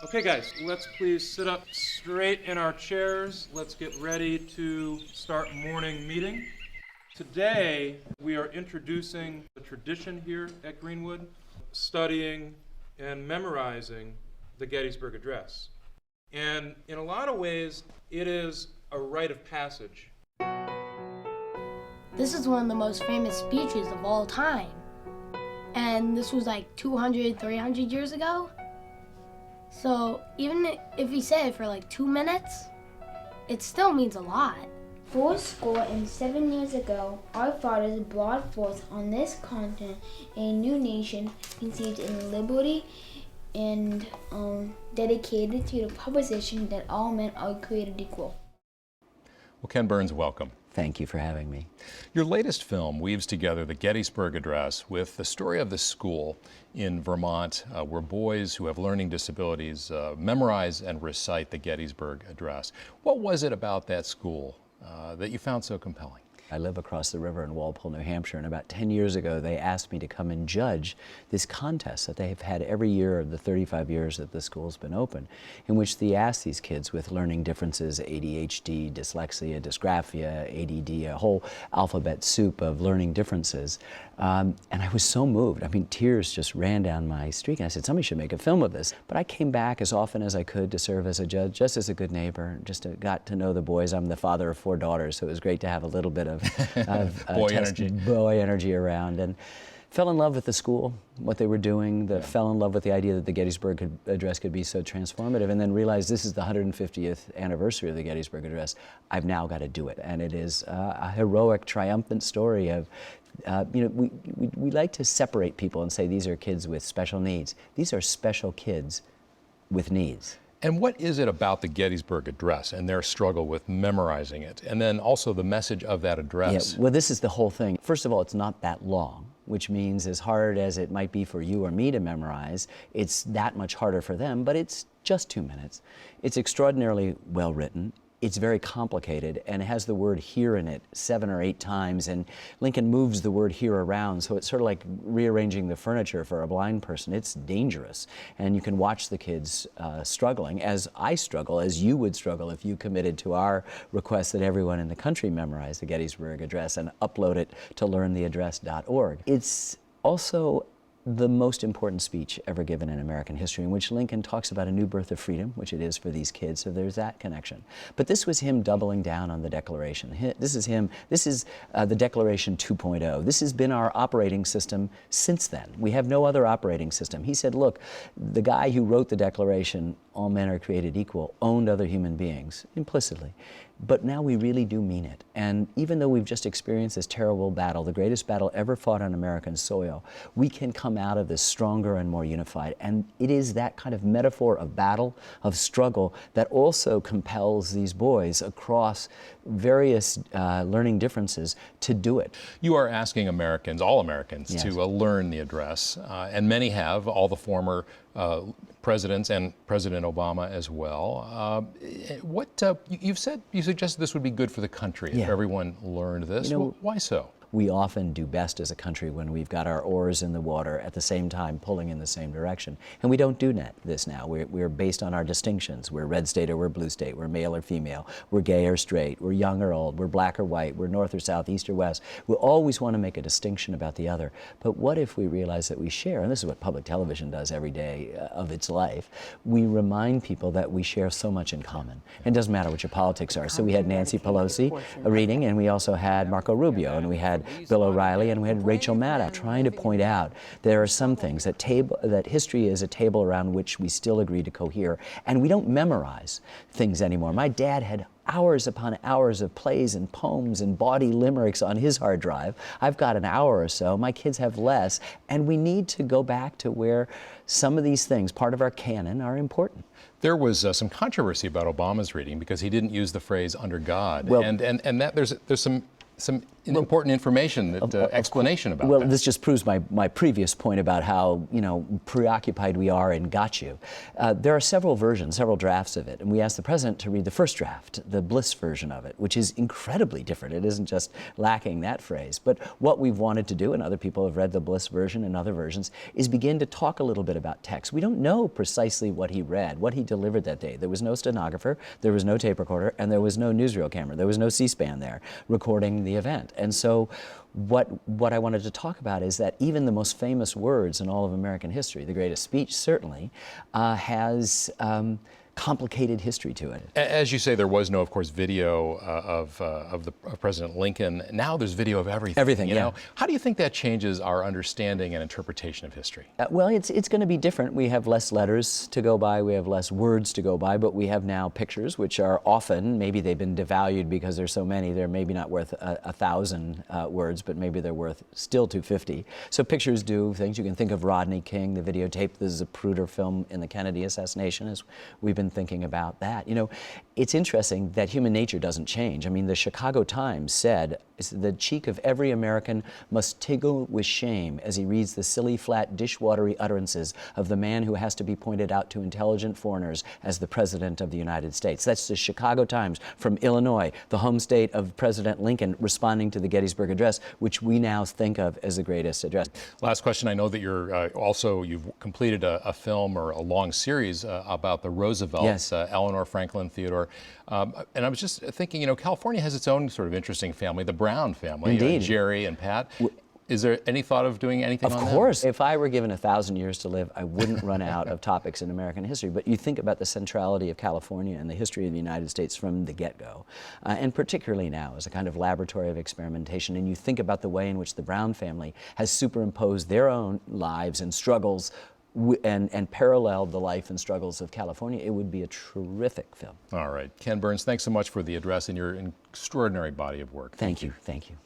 Okay guys, let's please sit up straight in our chairs. Let's get ready to start morning meeting. Today, we are introducing a tradition here at Greenwood, studying and memorizing the Gettysburg Address. And in a lot of ways, it is a rite of passage. This is one of the most famous speeches of all time. And this was like 200, 300 years ago. So even if we say it for like 2 minutes, it still means a lot. 407 years ago, our fathers brought forth on this continent a new nation conceived in liberty and dedicated to the proposition that all men are created equal. Well, Ken Burns, welcome. Thank you for having me. Your latest film weaves together the Gettysburg Address with the story of the school in Vermont where boys who have learning disabilities memorize and recite the Gettysburg Address. What was it about that school that you found so compelling? I live across the river in Walpole, New Hampshire, and about 10 years ago they asked me to come and judge this contest that they have had every year of the 35 years that the school's been open, in which they ask these kids with learning differences, ADHD, dyslexia, dysgraphia, ADD, a whole alphabet soup of learning differences. And I was so moved. I mean, tears just ran down my streak. And I said, somebody should make a film of this. But I came back as often as I could to serve as a judge, just as a good neighbor, got to know the boys. I'm the father of 4 daughters, so it was great to have a little bit of boy energy around, and fell in love with the school, what they were doing, fell in love with the idea that the Gettysburg Address could be so transformative, and then realized this is the 150th anniversary of the Gettysburg Address. I've now got to do it, and it is a heroic, triumphant story of we like to separate people and say these are kids with special needs. These are special kids with needs. And what is it about the Gettysburg Address and their struggle with memorizing it, and then also the message of that address? Yeah, well, this is the whole thing. First of all, it's not that long, which means as hard as it might be for you or me to memorize, it's that much harder for them, but it's just 2 minutes. It's extraordinarily well written. It's very complicated, and it has the word here in it 7 or 8 times, and Lincoln moves the word here around, so it's sort of like rearranging the furniture for a blind person. It's dangerous, and you can watch the kids struggling, as I struggle, as you would struggle if you committed to our request that everyone in the country memorize the Gettysburg Address and upload it to learntheaddress.org. It's also the most important speech ever given in American history, in which Lincoln talks about a new birth of freedom, which it is for these kids, so there's that connection. But this was him doubling down on the Declaration. This is the Declaration 2.0. This has been our operating system since then. We have no other operating system. He said, look, the guy who wrote the Declaration, all men are created equal, owned other human beings, implicitly. But now we really do mean it. And even though we've just experienced this terrible battle, the greatest battle ever fought on American soil, we can come out of this stronger and more unified. And it is that kind of metaphor of battle, of struggle, that also compels these boys across various learning differences to do it. You are asking Americans, all Americans, yes, to learn the address, and many have, all the former presidents and President Obama as well. You suggested this would be good for the country if everyone learned this. Why so? We often do best as a country when we've got our oars in the water at the same time pulling in the same direction. And we don't do this now. We're based on our distinctions. We're red state or we're blue state. We're male or female. We're gay or straight. We're young or old. We're black or white. We're north or south, east or west. We always want to make a distinction about the other. But what if we realize that we share, and this is what public television does every day of its life, we remind people that we share so much in common. And it doesn't matter what your politics are. So we had Nancy Pelosi reading, and we also had Marco Rubio, and we had Bill O'Reilly, and we had Rachel Maddow, trying to point out there are some things that history is a table around which we still agree to cohere, and we don't memorize things anymore. My dad had hours upon hours of plays and poems and bawdy limericks on his hard drive. I've got an hour or so. My kids have less, and we need to go back to where some of these things, part of our canon, are important. There was some controversy about Obama's reading because he didn't use the phrase "under God," well, and that there's some some important information, that explanation about Well, that. this just proves my previous point about how, preoccupied we are in got you. There are several versions, several drafts of it, and we asked the president to read the first draft, the Bliss version of it, which is incredibly different. It isn't just lacking that phrase. But what we've wanted to do, and other people have read the Bliss version and other versions, is begin to talk a little bit about text. We don't know precisely what he read, what he delivered that day. There was no stenographer, there was no tape recorder, and there was no newsreel camera. There was no C-SPAN there recording the event. And so what I wanted to talk about is that even the most famous words in all of American history, the greatest speech certainly, has complicated history to it. As you say, there was no, of course, video of President Lincoln. Now there's video of everything. Everything, you yeah. know? How do you think that changes our understanding and interpretation of history? Well, it's going to be different. We have less letters to go by, we have less words to go by, but we have now pictures, which are often, maybe they've been devalued because there's so many, they're maybe not worth 1,000 words, but maybe they're worth still 250. So pictures do things. You can think of Rodney King, the videotape, the Zapruder film in the Kennedy assassination, as we've been thinking about that. It's interesting that human nature doesn't change. I mean, the Chicago Times said, the cheek of every American must tingle with shame as he reads the silly, flat, dishwatery utterances of the man who has to be pointed out to intelligent foreigners as the President of the United States. That's the Chicago Times from Illinois, the home state of President Lincoln, responding to the Gettysburg Address, which we now think of as the greatest address. Last question. I know that you've completed a film or a long series about the Roosevelts, Yes. Eleanor, Franklin, Theodore. And I was just thinking, California has its own sort of interesting family, the Brown family, Indeed. Jerry and Pat. Is there any thought of doing anything on Of them? course. If I were given 1,000 years to live, I wouldn't run out of topics in American history. But you think about the centrality of California and the history of the United States from the get-go, and particularly now as a kind of laboratory of experimentation, and you think about the way in which the Brown family has superimposed their own lives and struggles and paralleled the life and struggles of California, it would be a terrific film. All right. Ken Burns, thanks so much for the address and your extraordinary body of work. Thank you. Thank you.